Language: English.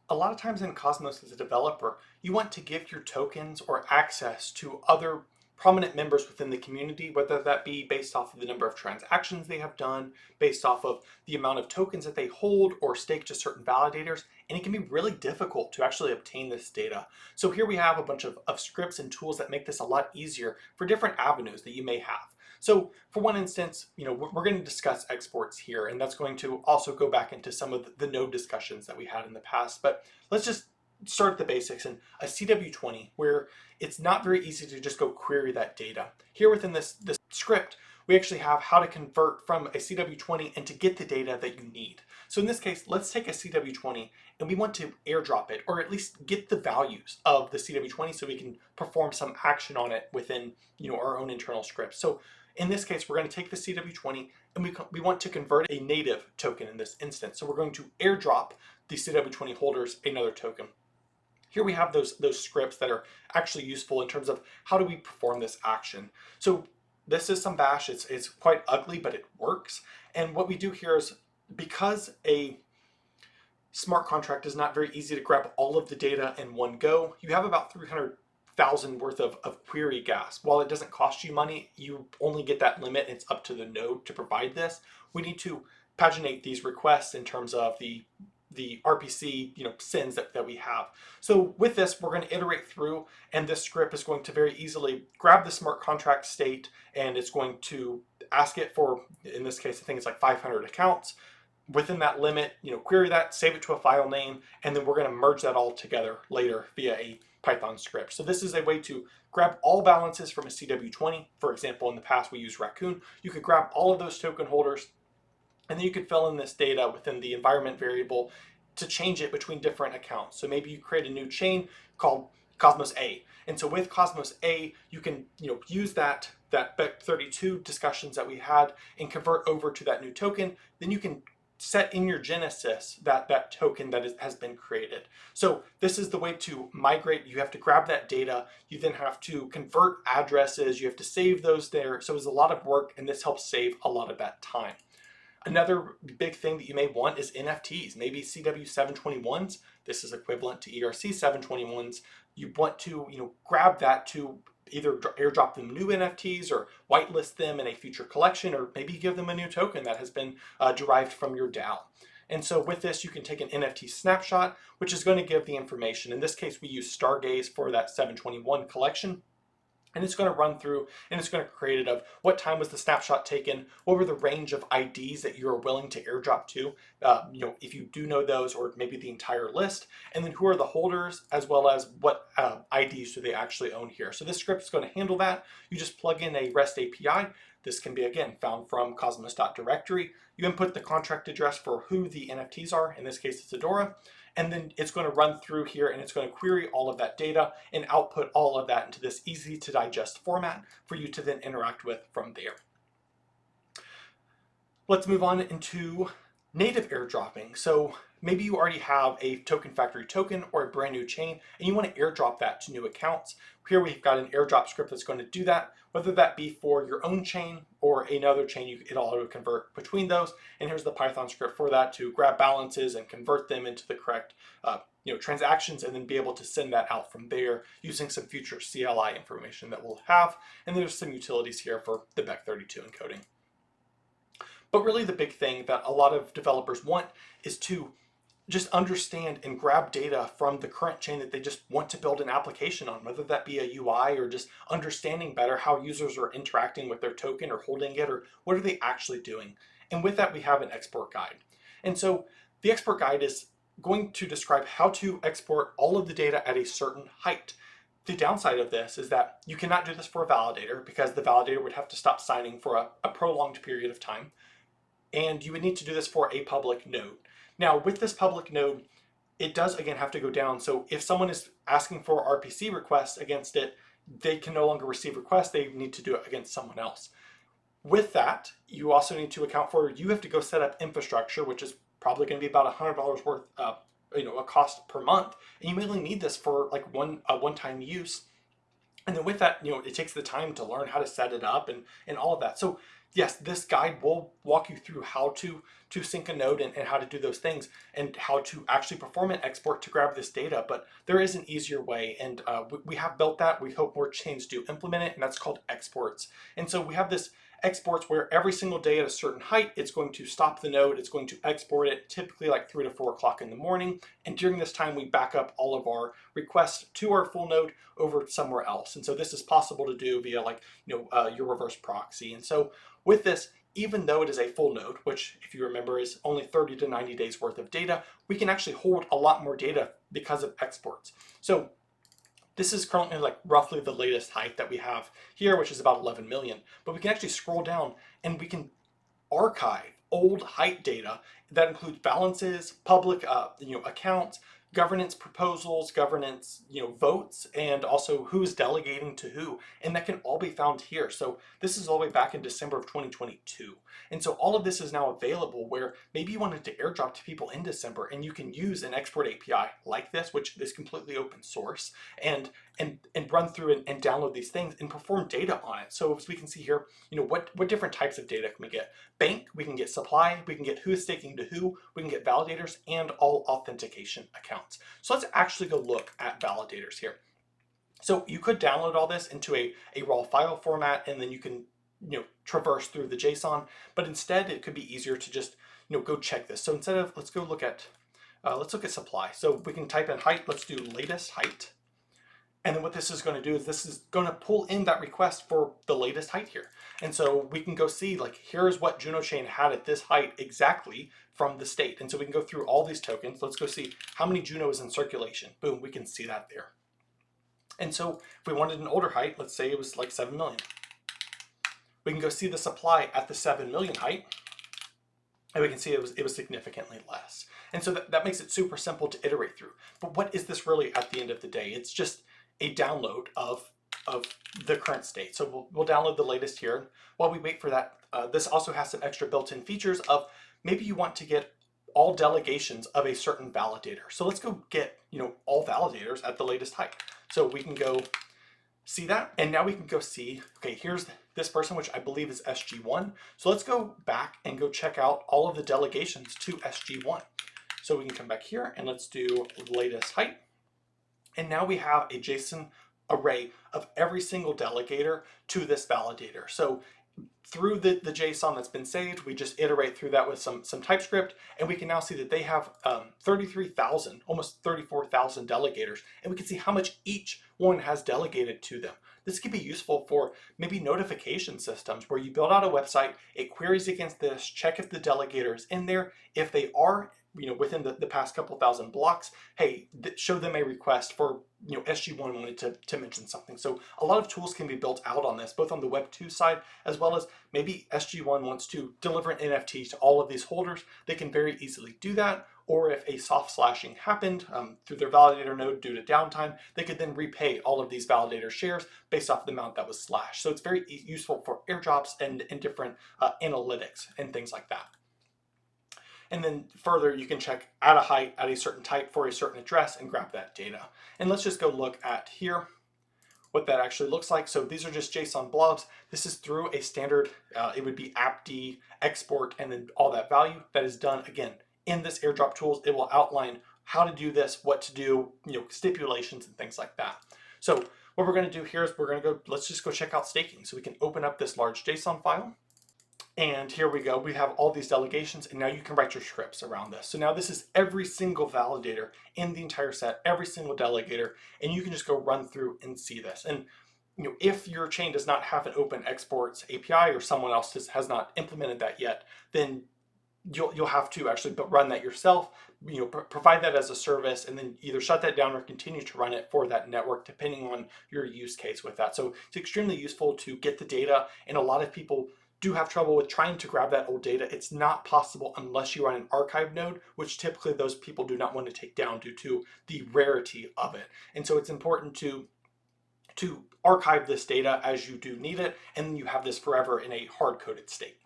A lot of times in Cosmos as a developer, you want to give your tokens or access to other prominent members within the community, whether that be based off of the number of transactions they have done, based off of the amount of tokens that they hold or stake to certain validators, and it can be really difficult to actually obtain this data. So here we have a bunch of scripts and tools that make this a lot easier for different avenues that you may have. So for one instance, we're going to discuss exports here, and that's going to also go back into some of the node discussions that we had in the past. But let's just start at the basics in a CW20 where it's not very easy to just go query that data. Here within this script, we actually have how to convert from a CW20 and to get the data that you need. So in this case, let's take a CW20 and we want to airdrop it, or at least get the values of the CW20 so we can perform some action on it within our own internal script. So in this case, we're going to take the CW20 and we want to convert a native token in this instance. So we're going to airdrop the CW20 holders another token. Here we have those scripts that are actually useful in terms of how do we perform this action. So this is some bash. It's quite ugly, but it works. And what we do here is, because a smart contract is not very easy to grab all of the data in one go, you have about 300,000 worth of query gas. While it doesn't cost you money, you only get that limit. It's up to the node to provide this. We need to paginate these requests in terms of the RPC sins that we have. So with this, we're going to iterate through, and this script is going to very easily grab the smart contract state, and it's going to ask it for, in this case, I think it's like 500 accounts. Within that limit, query that, save it to a file name, and then we're going to merge that all together later via a Python script. So this is a way to grab all balances from a CW20. For example, in the past we used Raccoon. You could grab all of those token holders, and then you could fill in this data within the environment variable to change it between different accounts. So maybe you create a new chain called Cosmos A. And so with Cosmos A, you can use that BEC32 discussions that we had and convert over to that new token. Then you can set in your Genesis that token that has been created. So this is the way to migrate. You have to grab that data. You then have to convert addresses. You have to save those there. So it's a lot of work, and this helps save a lot of that time. Another big thing that you may want is NFTs, maybe CW721s. This is equivalent to ERC721s. You want to grab that to either airdrop them new NFTs or whitelist them in a future collection, or maybe give them a new token that has been derived from your DAO. And so with this, you can take an NFT snapshot, which is going to give the information. In this case, we use Stargaze for that 721 collection. And it's going to run through and it's going to create it of what time was the snapshot taken, what were the range of IDs that you are willing to airdrop to, if you do know those, or maybe the entire list, and then who are the holders, as well as what IDs do they actually own here. So this script is going to handle that. You just plug in a REST API. This can be, again, found from cosmos.directory. You input the contract address for who the NFTs are. In this case, it's Adora. And then it's going to run through here and it's going to query all of that data and output all of that into this easy to digest format for you to then interact with from there. Let's move on into native airdropping. So maybe you already have a token factory token or a brand new chain and you want to airdrop that to new accounts. Here we've got an airdrop script that's going to do that, whether that be for your own chain or another chain. It'll auto convert between those. And here's the Python script for that to grab balances and convert them into the correct transactions, and then be able to send that out from there using some future CLI information that we'll have. And there's some utilities here for the BEC32 encoding. But really the big thing that a lot of developers want is to just understand and grab data from the current chain that they just want to build an application on, whether that be a UI or just understanding better how users are interacting with their token or holding it, or what are they actually doing. And with that, we have an export guide. And so the export guide is going to describe how to export all of the data at a certain height. The downside of this is that you cannot do this for a validator, because the validator would have to stop signing for a prolonged period of time. And you would need to do this for a public node. Now, with this public node, it does again have to go down. So if someone is asking for RPC requests against it, they can no longer receive requests. They need to do it against someone else. With that, you also need to account for, you have to go set up infrastructure, which is probably going to be about $100 worth of a cost per month. And you mainly need this for like a one-time use. And then with that, it takes the time to learn how to set it up and all of that. So yes, this guide will walk you through how to sync a node and how to do those things and how to actually perform an export to grab this data. But there is an easier way, and we have built that. We hope more chains do implement it, and that's called exports. And so we have this exports where every single day at a certain height, it's going to stop the node, it's going to export it, typically like 3 to 4 o'clock in the morning. And during this time, we back up all of our requests to our full node over somewhere else. And so this is possible to do via like, your reverse proxy. And so with this, even though it is a full node, which if you remember is only 30 to 90 days worth of data, we can actually hold a lot more data because of exports. So this is currently like roughly the latest height that we have here, which is about 11 million. But we can actually scroll down and we can archive old height data that includes balances, public accounts, governance proposals, governance votes, and also who's delegating to who, and that can all be found here. So this is all the way back in December of 2022, and so all of this is now available where maybe you wanted to airdrop to people in December, and you can use an export API like this, which is completely open source, and run through and download these things and perform data on it. So as we can see here, what different types of data can we get? Bank, we can get supply, we can get who is staking to who, we can get validators, and all authentication accounts. So let's actually go look at validators here. So you could download all this into a raw file format, and then you can traverse through the JSON, but instead it could be easier to just go check this. So instead of, let's look at supply. So we can type in height, let's do latest height. And then what this is going to do is this is going to pull in that request for the latest height here. And so we can go see, like, here's what Juno Chain had at this height exactly from the state. And so we can go through all these tokens. Let's go see how many Juno is in circulation. Boom, we can see that there. And so if we wanted an older height, let's say it was like 7 million. We can go see the supply at the 7 million height. And we can see it was significantly less. And so that makes it super simple to iterate through. But what is this really at the end of the day? It's just a download of the current state. So we'll download the latest here. While we wait for that, this also has some extra built-in features of maybe you want to get all delegations of a certain validator. So let's go get all validators at the latest height. So we can go see that, and now we can go see, okay, here's this person, which I believe is SG1. So let's go back and go check out all of the delegations to SG1. So we can come back here and let's do latest height. And now we have a JSON array of every single delegator to this validator. So through the JSON that's been saved, we just iterate through that with some TypeScript, and we can now see that they have 33,000, almost 34,000 delegators, and we can see how much each one has delegated to them. This could be useful for maybe notification systems where you build out a website, it queries against this, check if the delegator is in there. If they are within the past couple thousand blocks, hey, show them a request for, SG1 wanted to mention something. So a lot of tools can be built out on this, both on the Web 2 side, as well as maybe SG1 wants to deliver an NFT to all of these holders. They can very easily do that. Or if a soft slashing happened through their validator node due to downtime, they could then repay all of these validator shares based off the amount that was slashed. So it's very useful for airdrops and different analytics and things like that. And then further, you can check at a height at a certain type for a certain address and grab that data. And let's just go look at here what that actually looks like. So these are just JSON blobs. This is through a standard, it would be appd export and then all that value that is done again in this airdrop tools. It will outline how to do this, what to do, stipulations and things like that. So what we're going to do here is let's just go check out staking. So we can open up this large JSON file. And here we go, we have all these delegations, and now you can write your scripts around this. So now this is every single validator in the entire set, every single delegator, and you can just go run through and see this. And if your chain does not have an open exports API or someone else has not implemented that yet, then you'll have to actually run that yourself, provide that as a service, and then either shut that down or continue to run it for that network, depending on your use case with that. So it's extremely useful to get the data, and a lot of people do have trouble with trying to grab that old data. It's not possible unless you run an archive node, which typically those people do not want to take down due to the rarity of it. And so it's important to archive this data as you do need it, and you have this forever in a hard-coded state.